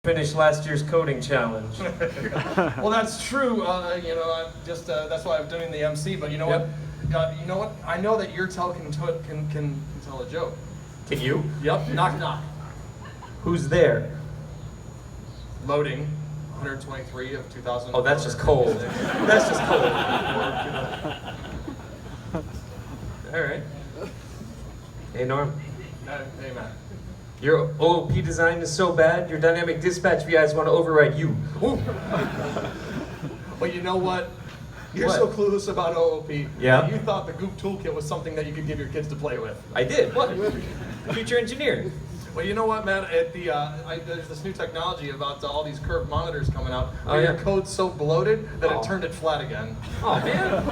Finished last year's coding challenge. Well, that's true. You know, I'm just that's why I'm doing the MC. But you know what? You know what? I know that your tell can tell a joke. Can you? Yep. Knock knock. Who's there? Loading. 123 of 2000. Oh, that's just cold. That's just cold. All right. Hey, Norm. Hey, Matt. Your OOP design is so bad, your dynamic dispatch VIs want to override you. Ooh. But you know what? You're What? so clueless about OOP. Yeah? You thought the Goop toolkit was something that you could give your kids to play with. I did. What? Future engineer. Well, you know what, man? At the there's this new technology about all these curved monitors coming out. Oh, Your yeah. code's so bloated that Oh. it turned it flat again. Oh, man.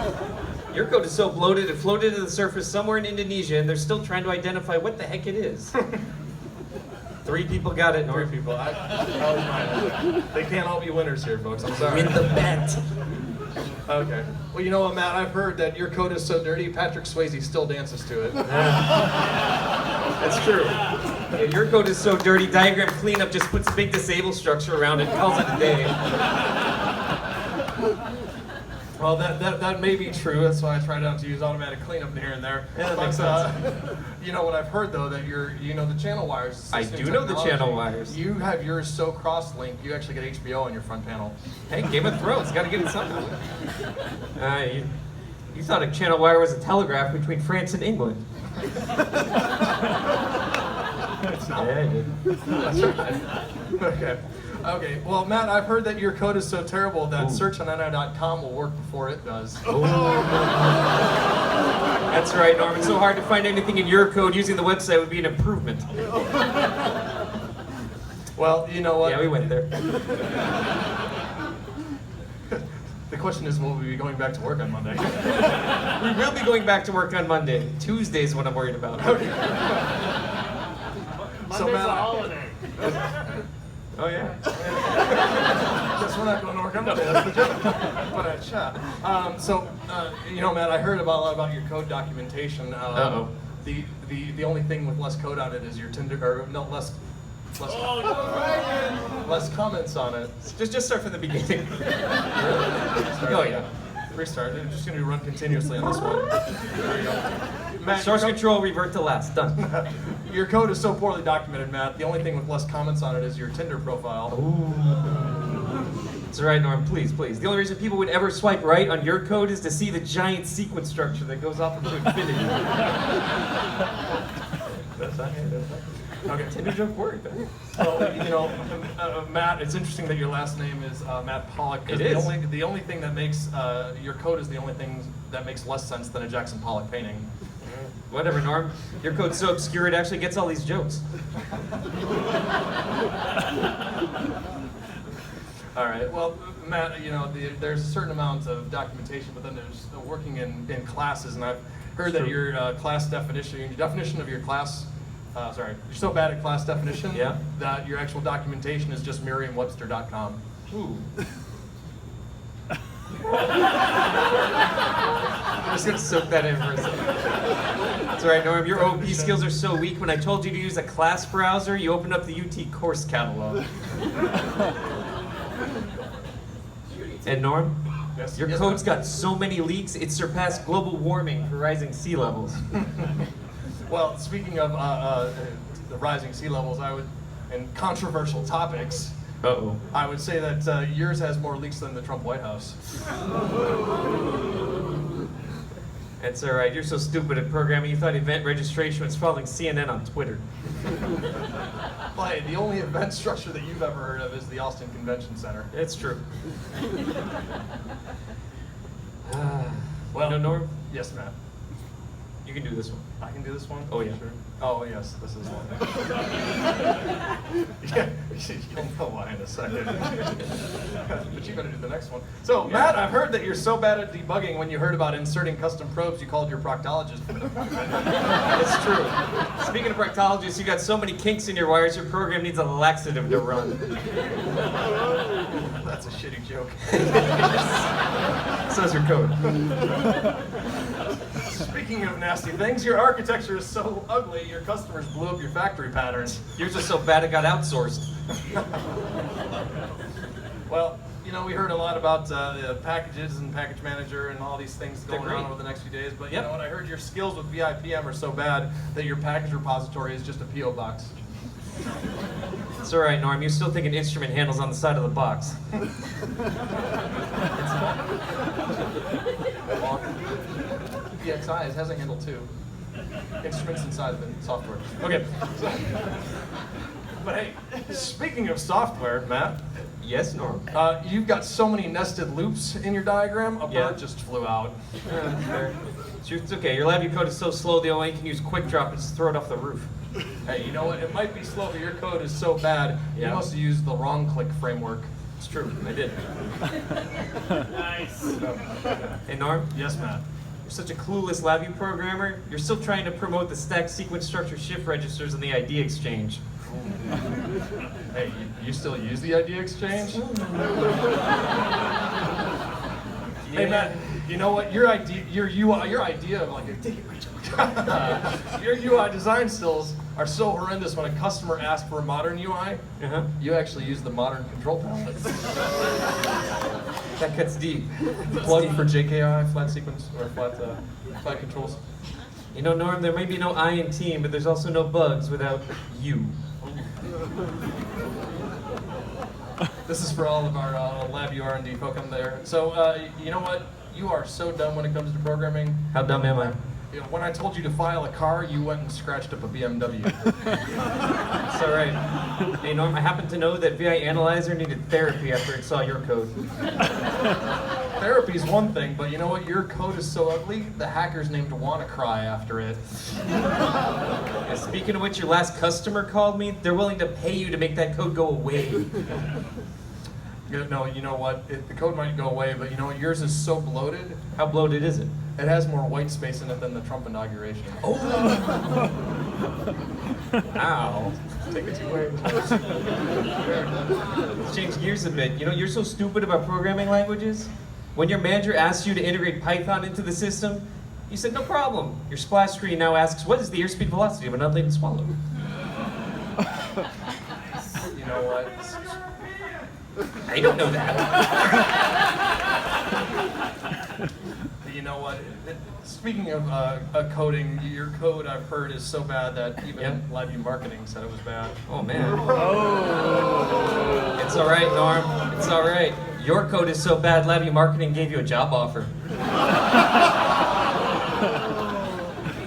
Your code is so bloated it floated to the surface somewhere in Indonesia, and they're still trying to identify what the heck it is. 3 people got it, Norm. 3 people. That was mine. They can't all be winners here, folks. I'm sorry. Win the bet. Okay. Well, you know what, Matt? I've heard that your code is so dirty, Patrick Swayze still dances to it. That's true. Yeah, your code is so dirty, diagram cleanup just puts a big disable structure around it and calls it a day. Well, that may be true. That's why I try not to use automatic cleanup here and there. Yeah, that But, makes sense. you know what I've heard though, that you know the channel wires. It's I this new do know the technology. channel wires. You have yours so cross-linked, you actually get HBO on your front panel. Hey, Game of Thrones, gotta get it somehow. You thought a channel wire was a telegraph between France and England. Yeah, I did. Okay. Okay. Well, Matt, I've heard that your code is so terrible that Ooh. search on NI.com will work before it does. That's right, Norm. It's so hard to find anything in your code. Using the website would be an improvement. Well, you know what? Yeah, we went there. The question is, will we be going back to work on Monday? We will be going back to work on Monday. Tuesday's what I'm worried about. Okay. So, Monday's Matt, a holiday. Oh, yeah. Guess we're not going to work on Monday. That's the joke. But you know, Matt, I heard a lot about your code documentation. Uh-oh. The only thing with less code on it is your Tinder, or no, less comments on it. Just start from the beginning. Oh yeah. Restart. It's just going to run continuously on this one. There you go. Matt, Source control, revert to last. Done. your code is so poorly documented, Matt. The only thing with less comments on it is your Tinder profile. That's all right, Norm. Please, please. The only reason people would ever swipe right on your code is to see the giant sequence structure that goes off into infinity. That's not it. Okay. Tinder joke worked. Well, you know, Matt, it's interesting that your last name is Matt Pollock. 'Cause It is. The only thing that makes your code is the only thing that makes less sense than a Jackson Pollock painting. Whatever, Norm. Your code's so obscure it actually gets all these jokes. All right. Well, Matt, you know, there's a certain amount of documentation, but then there's working in classes, and I've heard that your class definition, your definition of your class. You're so bad at class definition that your actual documentation is just Merriam-Webster.com. Ooh. I'm just gonna soak that in for a second. That's all right, Norm. Your OP skills are so weak. When I told you to use a class browser, you opened up the UT course catalog. And Norm, Yes. your Yes, code's ma'am. got so many leaks, it surpassed global warming for rising sea levels. Well, speaking of the rising sea levels, and controversial topics, Uh-oh. I would say that yours has more leaks than the Trump White House. That's all right. You're so stupid at programming, you thought event registration was following CNN on Twitter. But the only event structure that you've ever heard of is the Austin Convention Center. It's true. Well, no, Norm, Yes, Matt. you can do this one. I can do this one? Oh, yeah. Sure. Oh, yes, this is one. Yeah, you'll know why in a second. But you better do the next one. So, Matt, I've heard that you're so bad at debugging when you heard about inserting custom probes, you called your proctologist. It's true. Speaking of proctologists, you got so many kinks in your wires, your program needs a laxative to run. That's a shitty joke. So's your code. Speaking of nasty things, your architecture is so ugly, your customers blew up your factory patterns. Yours is so bad it got outsourced. Well, you know, we heard a lot about the packages and package manager and all these things They're going great. on over the next few days. But you Yep. know what? I heard your skills with VIPM are so bad that your package repository is just a PO box. It's all right, Norm. You're still thinking instrument handles on the side of the box. Well, PXI has a handle too. Instruments inside of it, software. Okay. But hey, speaking of software, Matt, Yes, Norm. you've got so many nested loops in your diagram. A Yeah. bird just flew out. It's okay. Your LabVIEW code is so slow, the only way you can use quick drop and just throw it off the roof. Hey, you know what? It might be slow, but your code is so bad, Yeah. you must have used the wrong click framework. It's true. I did. Nice. Hey, Norm. Yes, Matt. You're such a clueless LabVIEW programmer. You're still trying to promote the stack sequence structure shift registers in the ID exchange. Hey, you still use the idea exchange? Hey, Matt. You know what? Your idea of like your UI design skills are so horrendous. When a customer asks for a modern UI, Uh-huh. you actually use the modern control palette. That cuts deep. Plug for JKI, flat sequence, or flat controls. You know, Norm, there may be no I in team, but there's also no bugs without you. This is for all of our LabVIEW R&D folk out there. So, you know what? You are so dumb when it comes to programming. How dumb am I? You know, when I told you to file a car, you went and scratched up a BMW. It's all right. Hey, Norm, I happen to know that VI Analyzer needed therapy after it saw your code. Therapy's one thing, but you know what? Your code is so ugly, the hackers named WannaCry after it. And speaking of which, your last customer called me. They're willing to pay you to make that code go away. No, you know what? The code might go away, but you know what? Yours is so bloated, How bloated is it? it has more white space in it than the Trump inauguration. Ow. Take it away. Let's change gears a bit. You know, you're so stupid about programming languages. When your manager asks you to integrate Python into the system, you said, no problem. Your splash screen now asks, what is the airspeed velocity of an unladen swallow? You know what? I don't know that. You know what? Speaking of coding, your code I've heard is so bad that even Yeah. LabVIEW Marketing said it was bad. Oh, man. It's all right, Norm. It's all right. Your code is so bad, LabVIEW Marketing gave you a job offer.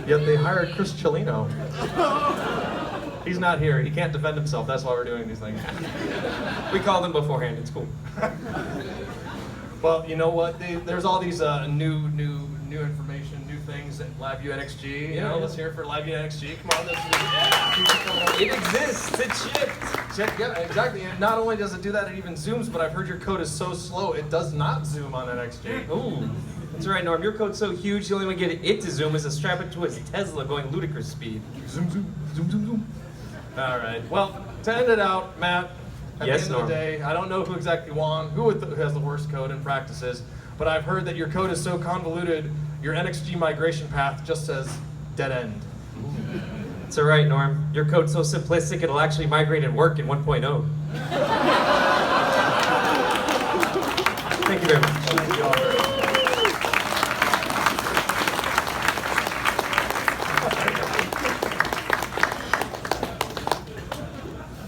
Yet they hired Chris Cellino. He's not here. He can't defend himself. That's why we're doing these things. We called him beforehand. It's cool. Well, you know what? There's all these new information, new things at LabVIEW NXG. You Yeah, know, yeah. let's hear it for LabVIEW NXG. Come on, It exists. It's shipped. yeah, exactly. And not only does it do that, it even zooms. But I've heard your code is so slow, it does not zoom on NXG. Ooh. That's all right, Norm. Your code's so huge, the only way to get it to zoom is to strap it to a Tesla going ludicrous speed. Zoom, zoom, zoom, zoom, zoom. All right. Well, to end it out, Matt. At Yes, the end Norm. of the day, I don't know who exactly won, who has the worst code and practices, but I've heard that your code is so convoluted, your NXG migration path just says dead end. It's all right, Norm. Your code's so simplistic, it'll actually migrate and work in 1.0. Thank you very much. Thank you all very much.